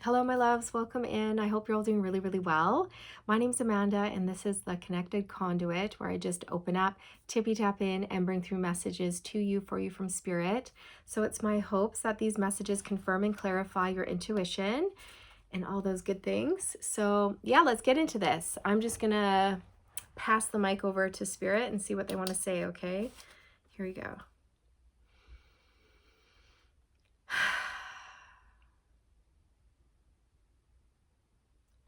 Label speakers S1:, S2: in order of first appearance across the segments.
S1: Hello, my loves. Welcome in. I hope you're all doing really, really well. My name's Amanda, and this is the Connected Conduit, where I just open up, tippy tap in, and bring through messages to you for you from Spirit. So it's my hopes that these messages confirm and clarify your intuition and all those good things. So yeah, let's get into this. I'm just gonna pass the mic over to Spirit and see what they want to say. Okay, here we go.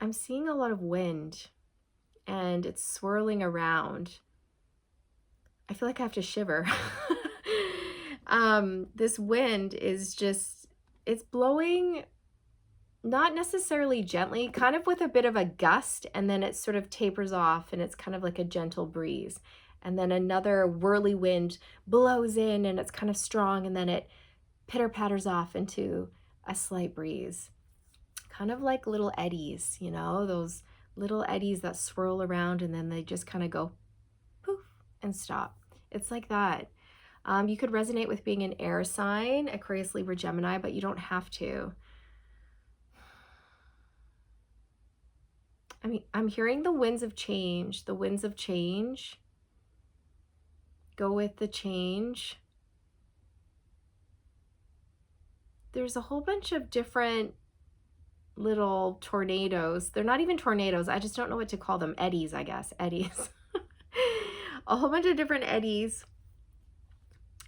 S1: I'm seeing a lot of wind and it's swirling around. I feel like I have to shiver. This wind is just, it's blowing not necessarily gently, kind of with a bit of a gust, and then it sort of tapers off and it's kind of like a gentle breeze. And then another whirly wind blows in and it's kind of strong, and then it pitter patters off into a slight breeze. Kind of like little eddies, you know, those little eddies that swirl around and then they just kind of go poof and stop. It's like that. You could resonate with being an air sign, Aquarius, Libra, Gemini, but you don't have to. I mean, I'm hearing the winds of change, the winds of change. Go with the change. There's a whole bunch of different little tornadoes. They're not even tornadoes. I just don't know what to call them. Eddies, I guess. Eddies. A whole bunch of different eddies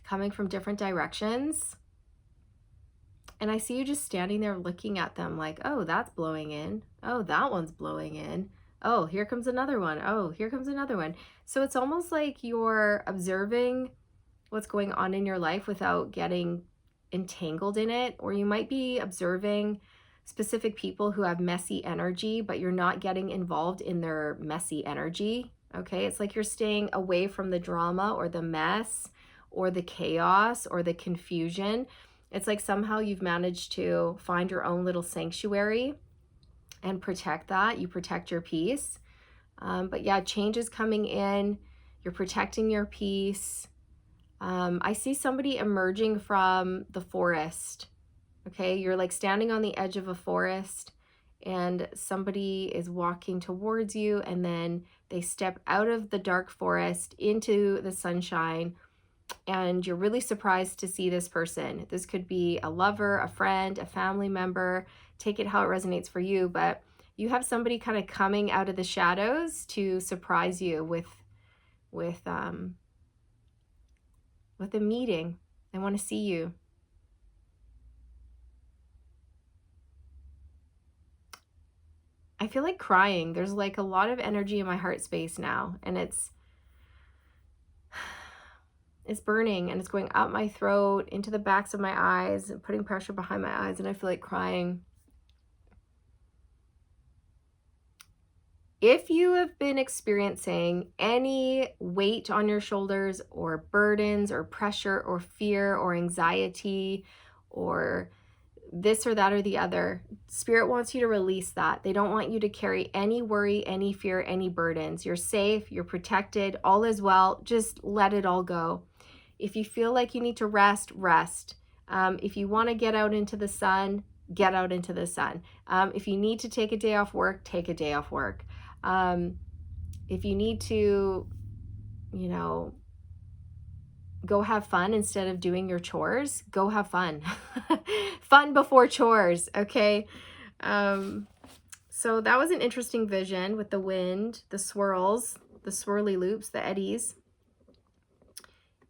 S1: coming from different directions. And I see you just standing there looking at them like, oh, that's blowing in. Oh, that one's blowing in. Oh, here comes another one. Oh, here comes another one. So it's almost like you're observing what's going on in your life without getting entangled in it. Or you might be observing specific people who have messy energy, but you're not getting involved in their messy energy. Okay, it's like you're staying away from the drama or the mess or the chaos or the confusion. It's like somehow you've managed to find your own little sanctuary and protect that. You protect your peace. But yeah, change is coming in. You're protecting your peace. I see somebody emerging from the forest. Okay, you're like standing on the edge of a forest and somebody is walking towards you, and then they step out of the dark forest into the sunshine, and you're really surprised to see this person. This could be a lover, a friend, a family member. Take it how it resonates for you, but you have somebody kind of coming out of the shadows to surprise you with a meeting. They want to see you. I feel like crying. There's like a lot of energy in my heart space now, and it's burning and it's going up my throat, into the backs of my eyes, and putting pressure behind my eyes, and I feel like crying. If you have been experiencing any weight on your shoulders or burdens or pressure or fear or anxiety or this or that or the other, Spirit wants you to release that. They don't want you to carry any worry, any fear, any burdens. You're safe, you're protected, all is well. Just let it all go. If you feel like you need to rest, rest. If you want to get out into the sun, get out into the sun. If you need to take a day off work, take a day off work. If you need to, go have fun instead of doing your chores, go have fun. Fun before chores, okay? So that was an interesting vision with the wind, the swirls, the swirly loops, the eddies.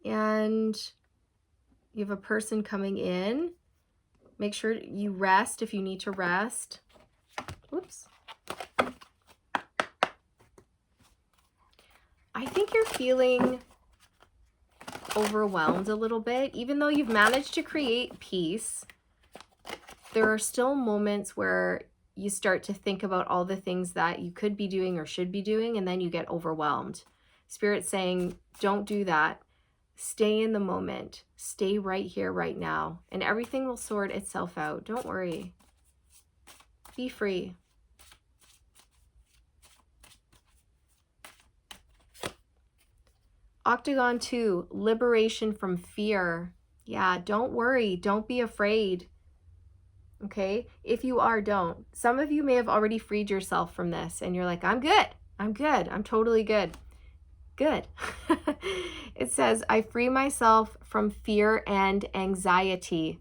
S1: And you have a person coming in. Make sure you rest if you need to rest. Whoops. I think you're feeling overwhelmed a little bit. Even though you've managed to create peace, there are still moments where you start to think about all the things that you could be doing or should be doing, and then you get overwhelmed. Spirit's saying, don't do that. Stay in the moment. Stay right here, right now, and everything will sort itself out. Don't worry. Be free. Octagon 2, liberation from fear. Yeah, don't worry. Don't be afraid. Okay? If you are, don't. Some of you may have already freed yourself from this and you're like, I'm good. I'm good. I'm totally good. Good. It says, I free myself from fear and anxiety.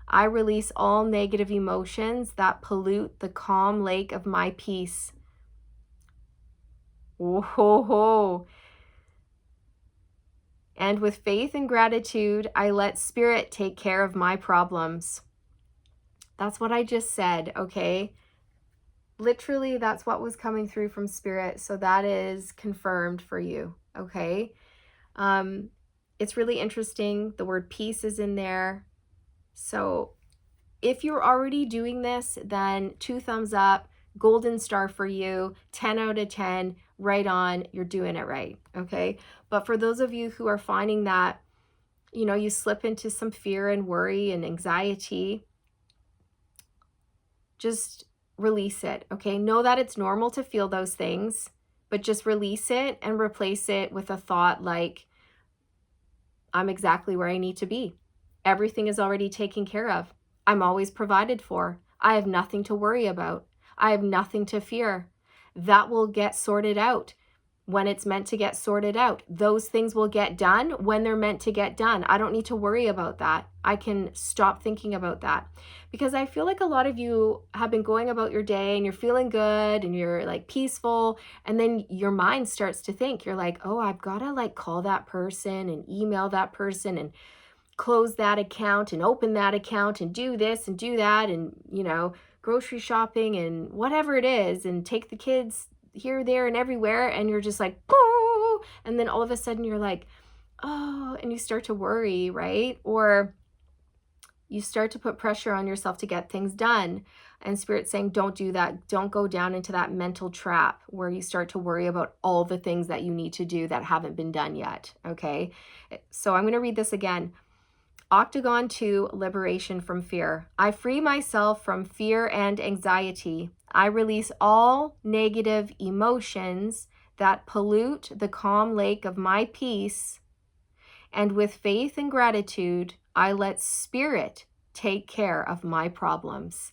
S1: I release all negative emotions that pollute the calm lake of my peace. Whoa. And with faith and gratitude, I let Spirit take care of my problems. That's what I just said, okay? Literally, that's what was coming through from Spirit. So that is confirmed for you, okay? It's really interesting. The word peace is in there. So if you're already doing this, then 2 thumbs up, golden star for you, 10 out of 10, right on, you're doing it right, okay? But for those of you who are finding that, you slip into some fear and worry and anxiety, just release it, okay? Know that it's normal to feel those things, but just release it and replace it with a thought like, I'm exactly where I need to be. Everything is already taken care of. I'm always provided for. I have nothing to worry about. I have nothing to fear. That will get sorted out when it's meant to get sorted out. Those things will get done when they're meant to get done. I don't need to worry about that. I can stop thinking about that, because I feel like a lot of you have been going about your day and you're feeling good and you're like peaceful, and then your mind starts to think. You're like, oh, I've got to like call that person and email that person and close that account and open that account and do this and do that and, grocery shopping and whatever it is, and take the kids here, there, and everywhere. And you're just like, oh, and then all of a sudden you're like, oh, and you start to worry, right? Or you start to put pressure on yourself to get things done. And Spirit's saying, don't do that. Don't go down into that mental trap where you start to worry about all the things that you need to do that haven't been done yet, okay? So I'm going to read this again. Octagon 2, liberation from fear. I free myself from fear and anxiety. I release all negative emotions that pollute the calm lake of my peace. And with faith and gratitude, I let Spirit take care of my problems.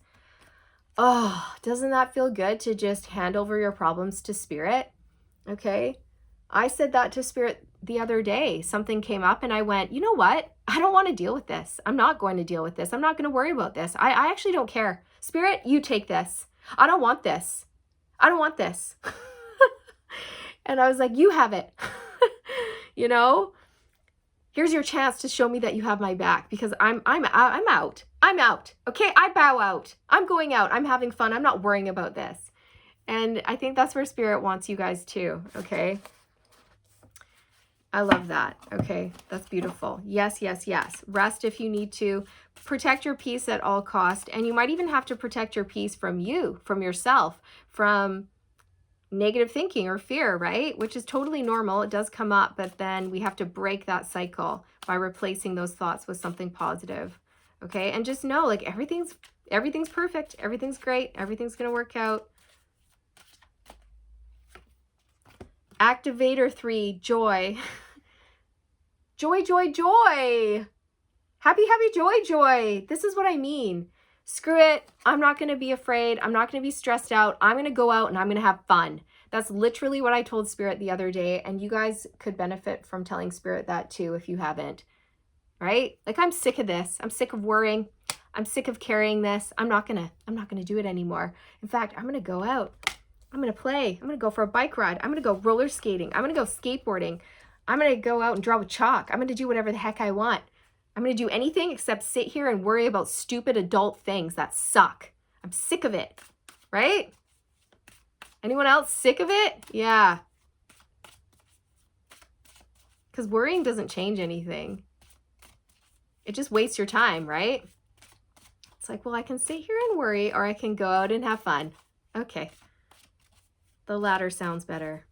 S1: Oh, doesn't that feel good to just hand over your problems to Spirit? Okay. I said that to Spirit the other day. Something came up and I went, you know what? I don't want to deal with this. I'm not going to deal with this. I'm not going to worry about this. I actually don't care. Spirit, you take this. I don't want this. I don't want this. And I was like, you have it. Here's your chance to show me that you have my back, because I'm out. I'm out. Okay, I bow out. I'm going out. I'm having fun. I'm not worrying about this. And I think that's where Spirit wants you guys too, okay? I love that. Okay, that's beautiful. Yes, yes, yes. Rest if you need to. Protect your peace at all cost. And you might even have to protect your peace from you, from yourself, from negative thinking or fear, right? Which is totally normal. It does come up, but then we have to break that cycle by replacing those thoughts with something positive. Okay, and just know, like, everything's perfect. Everything's great. Everything's going to work out. Activator 3, joy. Joy, joy, joy. Happy, happy, joy, joy. This is what I mean. Screw it. I'm not going to be afraid. I'm not going to be stressed out. I'm going to go out and I'm going to have fun. That's literally what I told Spirit the other day. And you guys could benefit from telling Spirit that too if you haven't. Right? Like, I'm sick of this. I'm sick of worrying. I'm sick of carrying this. I'm not going to do it anymore. In fact, I'm going to go out. I'm going to play. I'm going to go for a bike ride. I'm going to go roller skating. I'm going to go skateboarding. I'm going to go out and draw with chalk. I'm going to do whatever the heck I want. I'm going to do anything except sit here and worry about stupid adult things that suck. I'm sick of it, right? Anyone else sick of it? Yeah. Because worrying doesn't change anything. It just wastes your time, right? It's like, well, I can sit here and worry, or I can go out and have fun. Okay. The latter sounds better.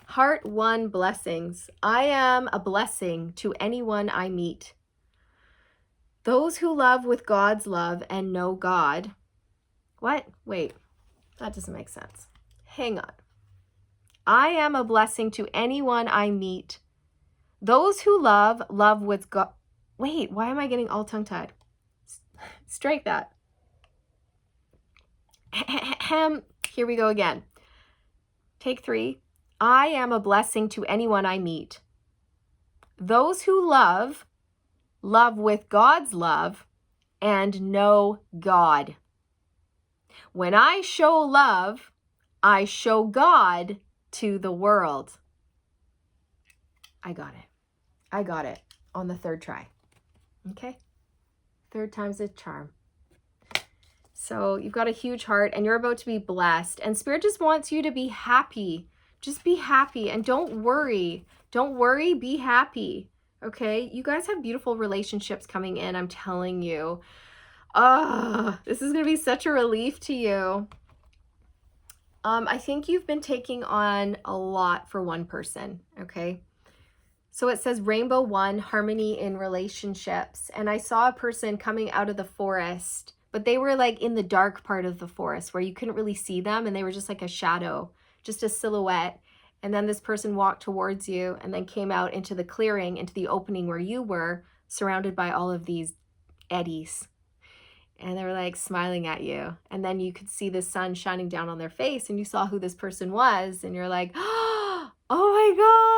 S1: Heart 1, blessings. I am a blessing to anyone I meet. Those who love with God's love and know God. What? Wait, that doesn't make sense. Hang on. I am a blessing to anyone I meet. Those who love with God. Wait, why am I getting all tongue-tied? Strike that. Here we go again. Take 3. I am a blessing to anyone I meet. Those who love, love with God's love and know God. When I show love, I show God to the world. I got it. I got it on the 3rd try. Okay? 3rd time's a charm. So you've got a huge heart and you're about to be blessed. And Spirit just wants you to be happy. Just be happy and don't worry. Don't worry, be happy. Okay? You guys have beautiful relationships coming in, I'm telling you. This is going to be such a relief to you. I think you've been taking on a lot for one person, okay? So it says Rainbow 1, harmony in relationships. And I saw a person coming out of the forest, but they were like in the dark part of the forest where you couldn't really see them. And they were just like a shadow, just a silhouette. And then this person walked towards you and then came out into the clearing, into the opening where you were, surrounded by all of these eddies. And they were like smiling at you. And then you could see the sun shining down on their face and you saw who this person was. And you're like, oh my God.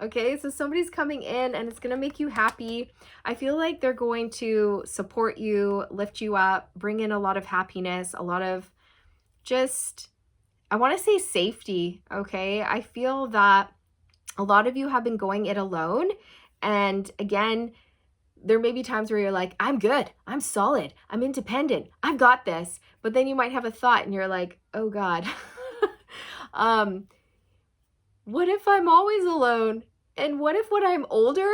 S1: Okay, so somebody's coming in and it's going to make you happy. I feel like they're going to support you, lift you up, bring in a lot of happiness, a lot of just, I want to say safety. Okay, I feel that a lot of you have been going it alone. And again, there may be times where you're like, I'm good, I'm solid, I'm independent, I've got this. But then you might have a thought and you're like, oh God, what if I'm always alone? And what if when I'm older,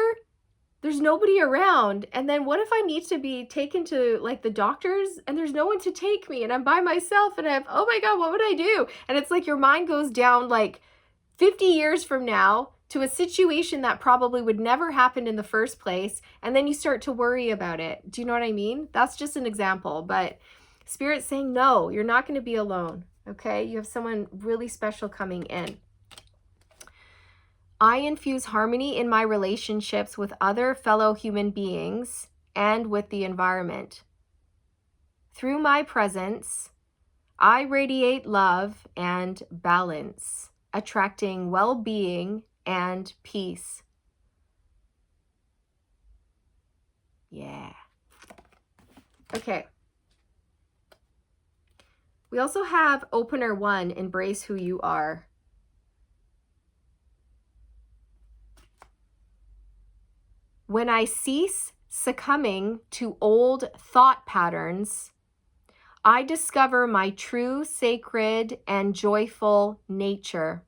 S1: there's nobody around? And then what if I need to be taken to like the doctors and there's no one to take me and I'm by myself and oh my God, what would I do? And it's like your mind goes down like 50 years from now to a situation that probably would never happen in the first place. And then you start to worry about it. Do you know what I mean? That's just an example, but Spirit's saying, no, you're not going to be alone. Okay. You have someone really special coming in. I infuse harmony in my relationships with other fellow human beings and with the environment. Through my presence, I radiate love and balance, attracting well-being and peace. Yeah. Okay. We also have opener 1, embrace who you are. When I cease succumbing to old thought patterns, I discover my true, sacred, and joyful nature.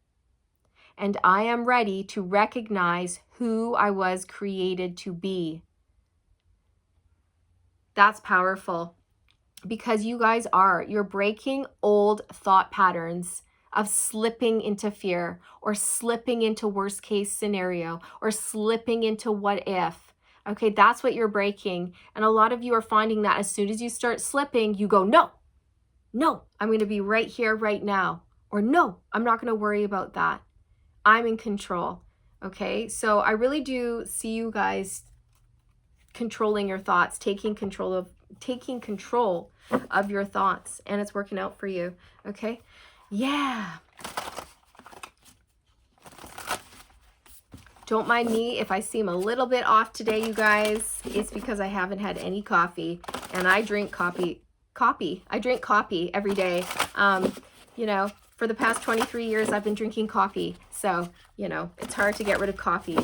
S1: And I am ready to recognize who I was created to be. That's powerful because you guys you're breaking old thought patterns of slipping into fear or slipping into worst case scenario or slipping into what if. Okay, that's what you're breaking. And a lot of you are finding that as soon as you start slipping, you go, no, I'm going to be right here, right now. Or no, I'm not going to worry about that. I'm in control. Okay, so I really do see you guys controlling your thoughts, taking control of your thoughts, and it's working out for you. Okay. Yeah. Don't mind me if I seem a little bit off today, you guys. It's because I haven't had any coffee, and I drink coffee. I drink coffee every day. You know, for the past 23 years, I've been drinking coffee. So, you know, it's hard to get rid of coffee.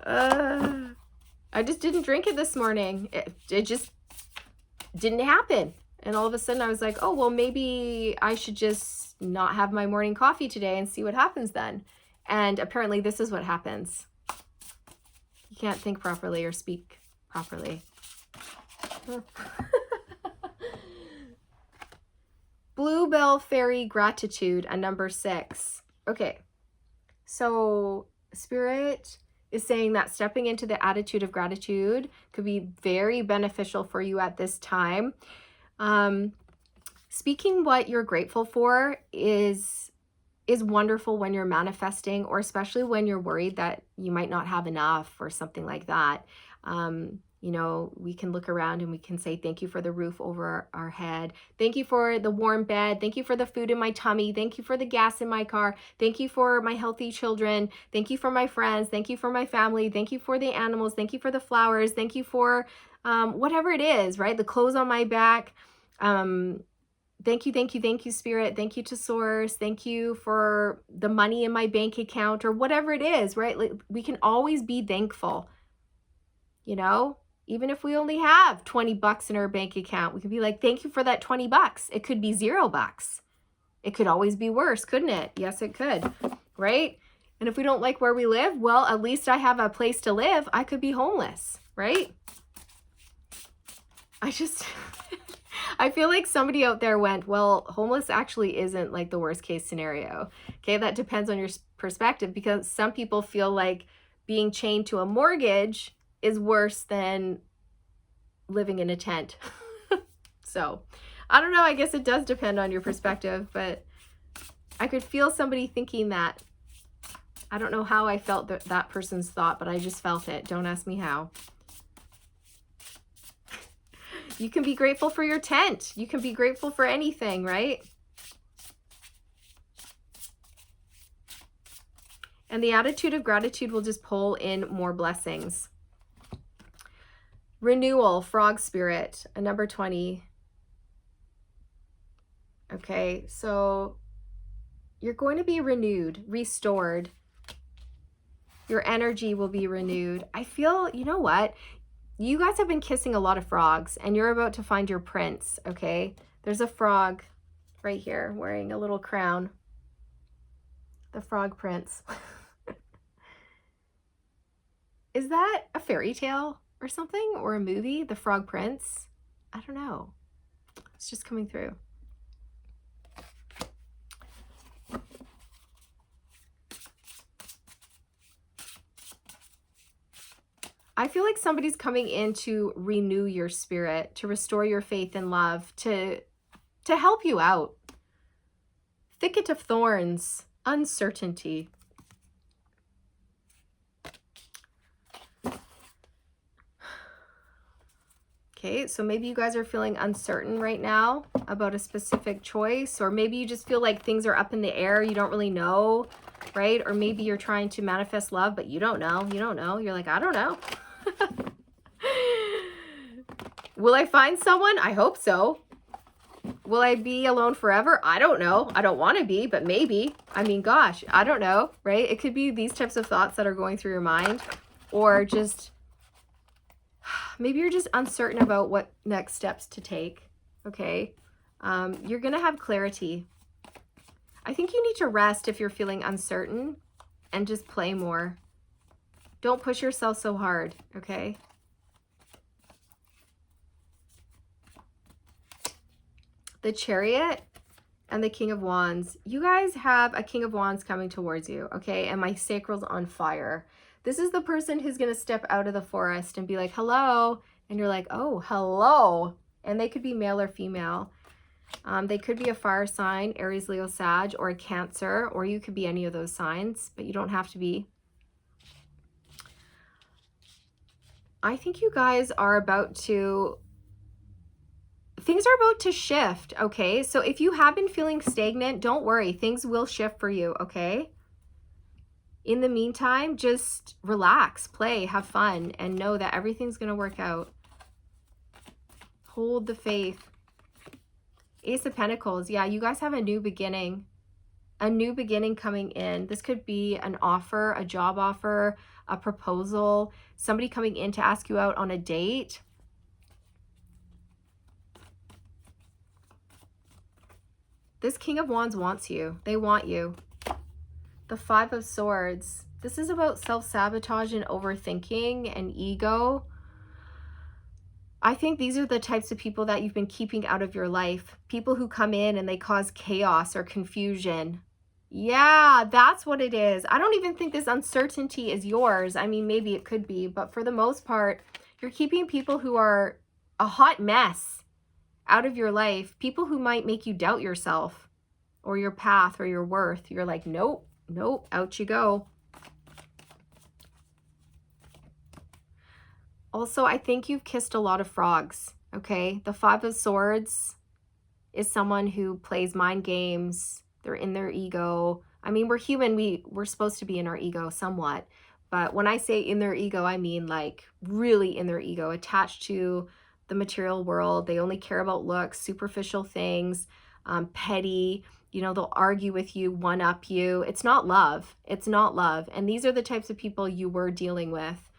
S1: I just didn't drink it this morning. It just didn't happen. And all of a sudden I was like, oh, well, maybe I should just not have my morning coffee today and see what happens then. And apparently this is what happens. You can't think properly or speak properly. Bluebell Fairy Gratitude, a number 6. Okay, so Spirit is saying that stepping into the attitude of gratitude could be very beneficial for you at this time. Speaking what you're grateful for is is wonderful when you're manifesting, or especially when you're worried that you might not have enough or something like that. You know, we can look around and we can say, thank you for the roof over our head. Thank you for the warm bed. Thank you for the food in my tummy. Thank you for the gas in my car. Thank you for my healthy children. Thank you for my friends. Thank you for my family. Thank you for the animals. Thank you for the flowers. Thank you for whatever it is, right? The clothes on my back. Thank you, Spirit. Thank you to Source. Thank you for the money in my bank account, or whatever it is, right? Like, we can always be thankful, you know? Even if we only have 20 bucks in our bank account, we can be like, thank you for that 20 bucks. It could be $0. It could always be worse, couldn't it? Yes, it could, right? And if we don't like where we live, well, at least I have a place to live. I could be homeless, right? I feel like somebody out there went, well, homeless actually isn't like the worst case scenario. Okay, that depends on your perspective, because some people feel like being chained to a mortgage is worse than living in a tent. So, I don't know, I guess it does depend on your perspective, but I could feel somebody thinking that. I don't know how I felt that person's thought, but I just felt it. Don't ask me how. You can be grateful for your tent. You can be grateful for anything, right? And the attitude of gratitude will just pull in more blessings. Renewal, frog spirit, a number 20. Okay, so you're going to be renewed, restored. Your energy will be renewed. I feel, you know what? You guys have been kissing a lot of frogs, and you're about to find your prince, okay? There's a frog right here wearing a little crown. The frog prince. Is that a fairy tale or something, or a movie? The Frog Prince? I don't know. It's just coming through. I feel like somebody's coming in to renew your spirit, to restore your faith and love, to help you out. Thicket of thorns, uncertainty. Okay, so maybe you guys are feeling uncertain right now about a specific choice, or maybe you just feel like things are up in the air. You don't really know, right? Or maybe you're trying to manifest love, but you don't know. You don't know. You're like, I don't know. Will I find someone? I hope so. Will I be alone forever? I don't know. I don't want to be, but maybe. I mean, gosh, I don't know, right? It could be these types of thoughts that are going through your mind, or just maybe you're just uncertain about what next steps to take, okay? You're going to have clarity. I think you need to rest if you're feeling uncertain, and just play more. Don't push yourself so hard, okay? The Chariot and the King of Wands. You guys have a King of Wands coming towards you, okay? And my sacral's on fire. This is the person who's going to step out of the forest and be like, hello. And you're like, oh, hello. And they could be male or female. They could be a fire sign, Aries, Leo, Sag, or a Cancer, or you could be any of those signs, but you don't have to be. I think you guys are about to, things are about to shift, okay? So if you have been feeling stagnant, don't worry. Things will shift for you, okay? In the meantime, just relax, play, have fun, and know that everything's going to work out. Hold the faith. Ace of Pentacles. Yeah, you guys have a new beginning. A new beginning coming in. This could be an offer, a job offer, a proposal, somebody coming in to ask you out on a date. This King of Wands wants you. They want you. The Five of Swords. This is about self-sabotage and overthinking and ego. I think these are the types of people that you've been keeping out of your life. People who come in and they cause chaos or confusion. Yeah, that's what it is. I don't even think this uncertainty is yours. I mean, maybe it could be, but for the most part, you're keeping people who are a hot mess out of your life. People who might make you doubt yourself. or your path or your worth. You're like, nope, nope, out you go. Also, I think you've kissed a lot of frogs, okay? The Five of Swords is someone who plays mind games. They're in their ego. I mean, we're human. We're supposed to be in our ego somewhat. But when I say in their ego, I mean like really in their ego, attached to the material world. They only care about looks, superficial things, petty. You know, they'll argue with you, one-up you. It's not love. It's not love. And these are the types of people you were dealing with.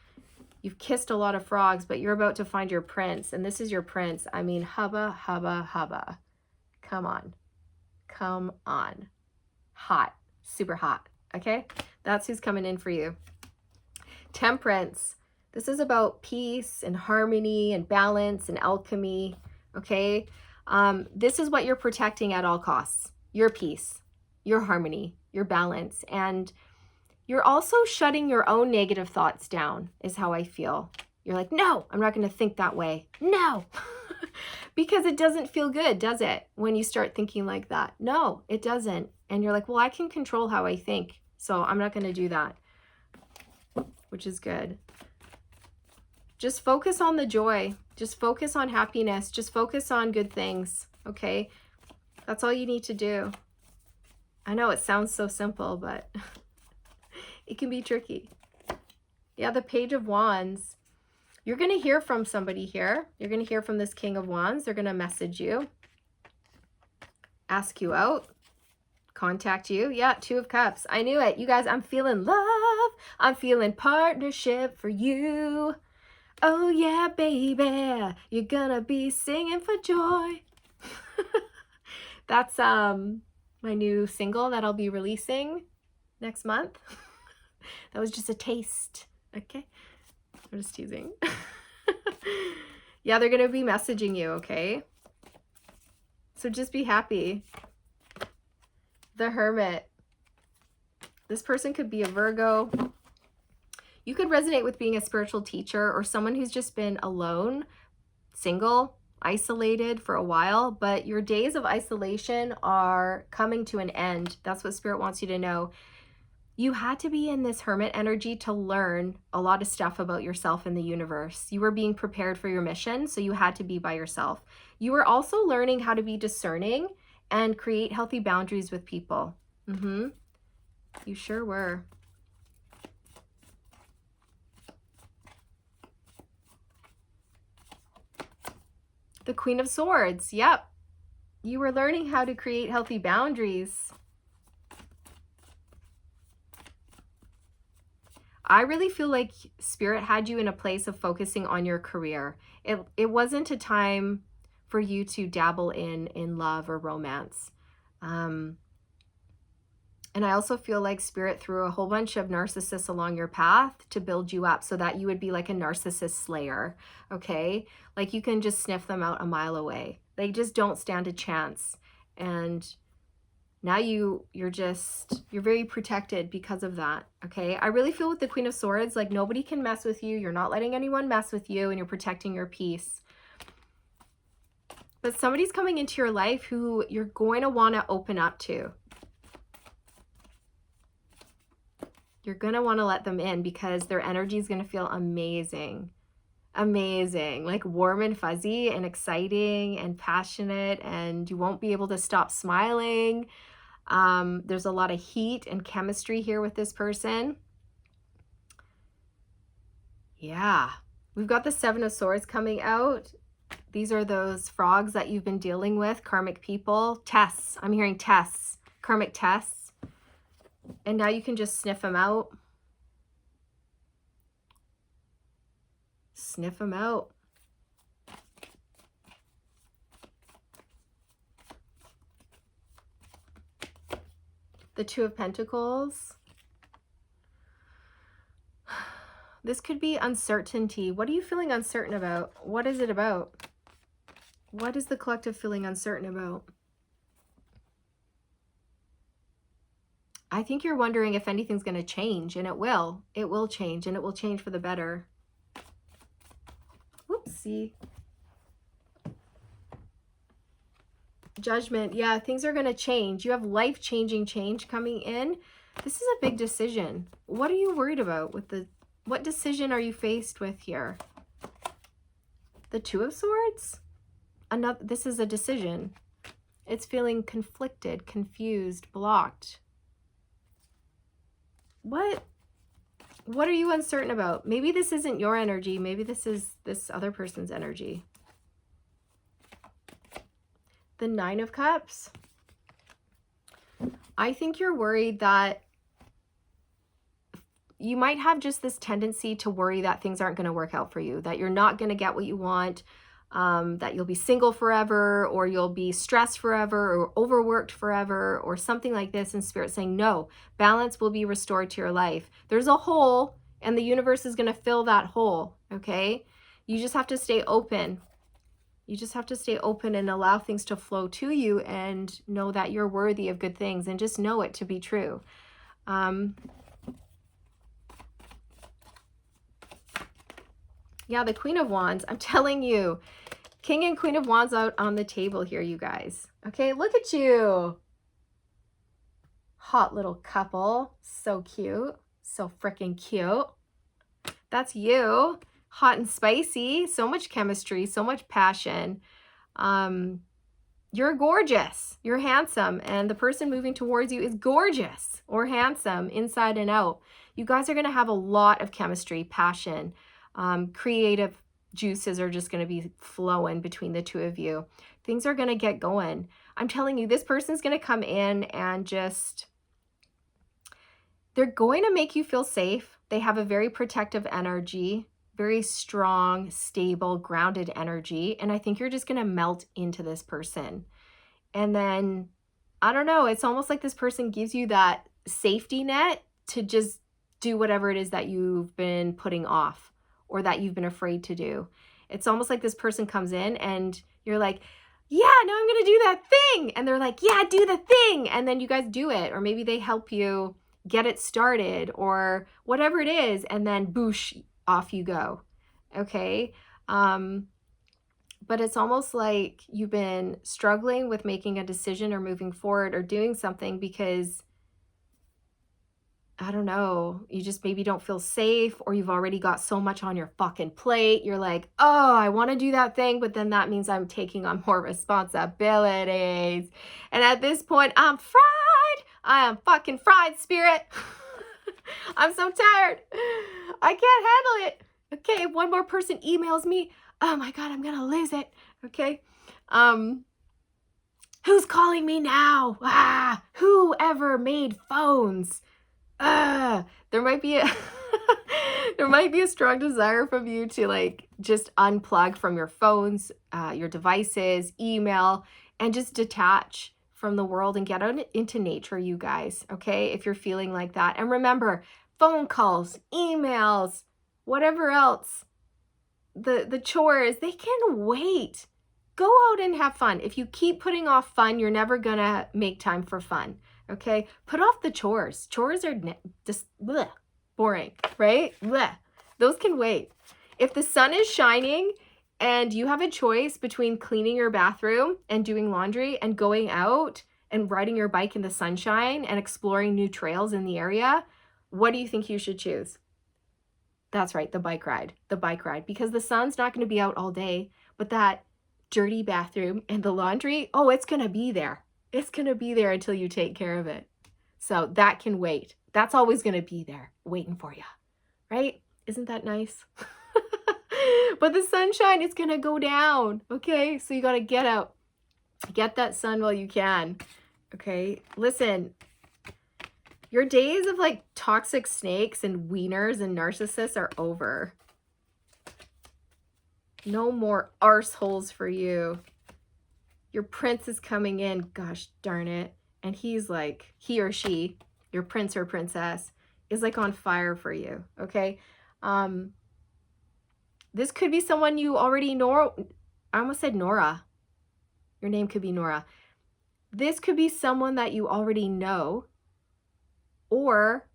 S1: You've kissed a lot of frogs, but you're about to find your prince. And this is your prince. I mean, hubba, hubba, hubba. Come on. Come on. Hot. Super hot. Okay? That's who's coming in for you. Temperance. This is about peace and harmony and balance and alchemy. Okay? This is what you're protecting at all costs. Your peace, your harmony, your balance. And you're also shutting your own negative thoughts down, is how I feel. You're like, no, I'm not going to think that way. No. Because it doesn't feel good, does it? When you start thinking like that. No, it doesn't. And you're like, well, I can control how I think, so I'm not going to do that, which is good. Just focus on the joy. Just focus on happiness. Just focus on good things, okay? That's all you need to do. I know it sounds so simple, but it can be tricky. Yeah, the Page of Wands. You're going to hear from somebody here. You're going to hear from this King of Wands. They're going to message you, ask you out, contact you. Yeah, Two of Cups. I knew it. You guys, I'm feeling love. I'm feeling partnership for you. Oh, yeah, baby. You're going to be singing for joy. That's my new single that I'll be releasing next month. That was just a taste. Okay. I'm just teasing. Yeah, they're going to be messaging you, okay? So just be happy. The Hermit. This person could be a Virgo. You could resonate with being a spiritual teacher or someone who's just been alone, single, isolated for a while, but your days of isolation are coming to an end. That's what Spirit wants you to know. You had to be in this Hermit energy to learn a lot of stuff about yourself and the universe. You were being prepared for your mission, so you had to be by yourself. You were also learning how to be discerning and create healthy boundaries with people. You sure were. The Queen of Swords. Yep. You were learning how to create healthy boundaries. I really feel like Spirit had you in a place of focusing on your career. It wasn't a time for you to dabble in love or romance. And I also feel like Spirit threw a whole bunch of narcissists along your path to build you up so that you would be like a narcissist slayer, okay? Like you can just sniff them out a mile away. They just don't stand a chance. And now you're very protected because of that, okay? I really feel with the Queen of Swords, like nobody can mess with you. You're not letting anyone mess with you and you're protecting your peace. But somebody's coming into your life who you're going to want to open up to. You're going to want to let them in because their energy is going to feel amazing. Amazing, like warm and fuzzy and exciting and passionate, and you won't be able to stop smiling. There's a lot of heat and chemistry here with this person. Yeah, we've got the Seven of Swords coming out. These are those frogs that you've been dealing with, karmic people, tests. I'm hearing tests, karmic tests. And now you can just sniff them out. Sniff them out. The Two of Pentacles. This could be uncertainty. What are you feeling uncertain about? What is it about? What is the collective feeling uncertain about? I think you're wondering if anything's going to change, and it will. It will change, and it will change for the better. Whoopsie. Judgment. Yeah, things are going to change. You have life-changing change coming in. This is a big decision. What are you worried about with what decision are you faced with here? The Two of Swords? This is a decision. It's feeling conflicted, confused, blocked. What are you uncertain about? Maybe this isn't your energy. Maybe this is this other person's energy. The Nine of Cups. I think you're worried that you might have just this tendency to worry that things aren't going to work out for you, that you're not going to get what you want, that you'll be single forever, or you'll be stressed forever, or overworked forever, or something like this. And Spirit saying, no, balance will be restored to your life. There's a hole, and the universe is going to fill that hole, okay? You just have to stay open. You just have to stay open and allow things to flow to you and know that you're worthy of good things, and just know it to be true. Yeah, the Queen of Wands. I'm telling you, King and Queen of Wands out on the table here, you guys. Okay, look at you. Hot little couple. So cute. So freaking cute. That's you. Hot and spicy. So much chemistry. So much passion. You're gorgeous. You're handsome. And the person moving towards you is gorgeous or handsome inside and out. You guys are going to have a lot of chemistry, passion. Creative juices are just going to be flowing between the two of you. Things are going to get going. I'm telling you, this person's going to come in and they're going to make you feel safe. They have a very protective energy, very strong, stable, grounded energy. And I think you're just going to melt into this person. And then, I don't know, it's almost like this person gives you that safety net to just do whatever it is that you've been putting off, or that you've been afraid to do. It's almost like this person comes in and you're like, yeah, now I'm going to do that thing. And they're like, yeah, do the thing. And then you guys do it. Or maybe they help you get it started or whatever it is. And then boosh, off you go. Okay. But it's almost like you've been struggling with making a decision or moving forward or doing something because, I don't know, you just maybe don't feel safe, or you've already got so much on your fucking plate. You're like, oh, I want to do that thing, but then that means I'm taking on more responsibilities. And at this point, I'm fried. I am fucking fried, Spirit. I'm so tired. I can't handle it. Okay, if one more person emails me, oh my God, I'm going to lose it. Okay. Who's calling me now? Whoever made phones? There might be a there might be a strong desire from you to like just unplug from your phones, your devices, email, and just detach from the world and get out into nature, you guys. Okay, if you're feeling like that. And remember, phone calls, emails, whatever else, the chores, they can wait. Go out and have fun. If you keep putting off fun, you're never gonna make time for fun. Okay, put off the chores. Chores are just bleh, boring, right? Bleh. Those can wait. If the sun is shining and you have a choice between cleaning your bathroom and doing laundry and going out and riding your bike in the sunshine and exploring new trails in the area, what do you think you should choose? That's right, the bike ride. The bike ride. Because the sun's not going to be out all day, but that dirty bathroom and the laundry, oh, it's going to be there. It's going to be there until you take care of it. So that can wait. That's always going to be there waiting for you, right? Isn't that nice? But the sunshine is going to go down, okay? So you got to get out. Get that sun while you can, okay? Listen, your days of like toxic snakes and wieners and narcissists are over. No more arseholes for you. Your prince is coming in, gosh darn it. And he's like, he or she, your prince or princess, is like on fire for you, okay? This could be someone you already know. I almost said Nora. Your name could be Nora. This could be someone that you already know, or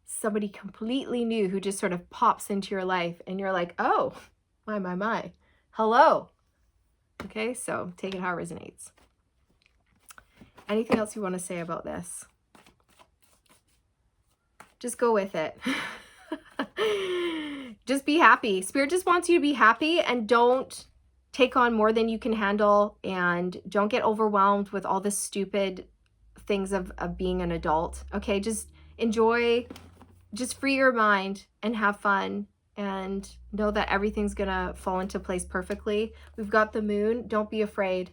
S1: somebody completely new who just sort of pops into your life and you're like, oh, my, hello. Okay, so take it how it resonates. Anything else you want to say about this? Just go with it. Just be happy. Spirit just wants you to be happy, and don't take on more than you can handle, and don't get overwhelmed with all the stupid things of being an adult. Okay, just enjoy, just free your mind and have fun, and know that everything's gonna fall into place perfectly. We've got the moon. Don't be afraid.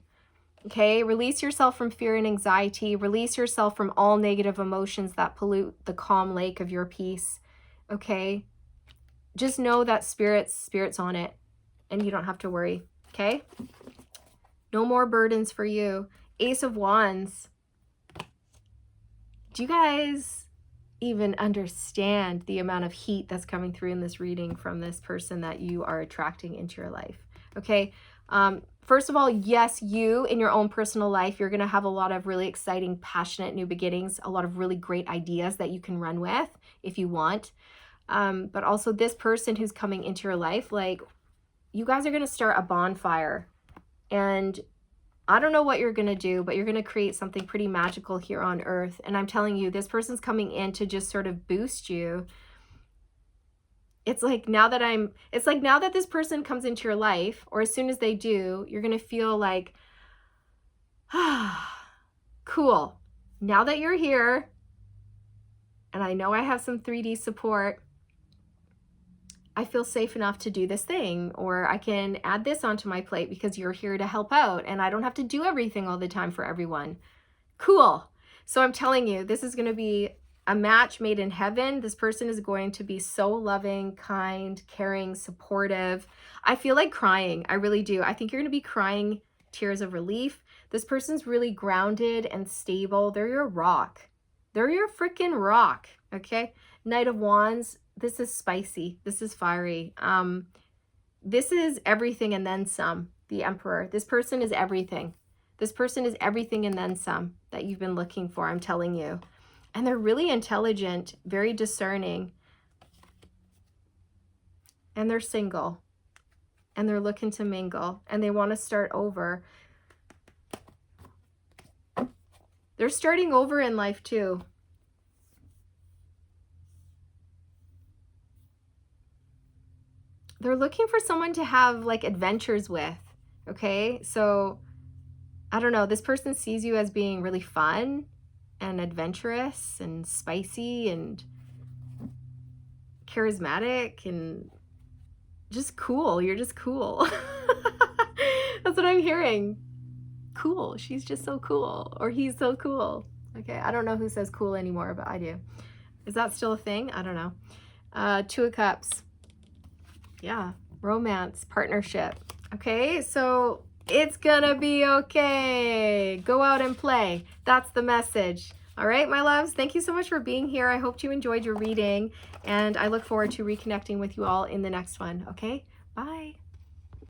S1: Okay, release yourself from fear and anxiety. Release yourself from all negative emotions that pollute the calm lake of your peace. Okay, just know that spirit's on it, and you don't have to worry. Okay, no more burdens for you. Ace of Wands. Do you guys even understand the amount of heat that's coming through in this reading from this person that you are attracting into your life? Okay, first of all, yes, you in your own personal life, you're going to have a lot of really exciting, passionate new beginnings, a lot of really great ideas that you can run with if you want. But also this person who's coming into your life, like, you guys are going to start a bonfire, and I don't know what you're going to do, but you're going to create something pretty magical here on earth. And I'm telling you, this person's coming in to just sort of boost you. It's like now that this person comes into your life, or as soon as they do, you're going to feel like, cool. Now that you're here, and I know I have some 3D support, I feel safe enough to do this thing, or I can add this onto my plate because you're here to help out, and I don't have to do everything all the time for everyone. Cool. So I'm telling you, this is going to be a match made in heaven. This person is going to be so loving, kind, caring, supportive. I feel like crying. I really do. I think you're going to be crying tears of relief. This person's really grounded and stable. They're your rock. They're your freaking rock. Okay. Knight of Wands. This is spicy. This is fiery. This is everything and then some. The Emperor. This person is everything. This person is everything and then some that you've been looking for, I'm telling you. And they're really intelligent, very discerning. And they're single. And they're looking to mingle. And they want to start over. They're starting over in life too. They're looking for someone to have like adventures with. Okay, so I don't know, this person sees you as being really fun and adventurous and spicy and charismatic and just cool. You're just cool. That's what I'm hearing. Cool. She's just so cool. Or he's so cool. Okay, I don't know who says cool anymore, but I do. Is that still a thing? I don't know. Two of Cups. Yeah, romance, partnership. Okay, so it's gonna be okay. Go out and play. That's the message. All right, my loves, thank you so much for being here. I hope you enjoyed your reading, and I look forward to reconnecting with you all in the next one. Okay, bye.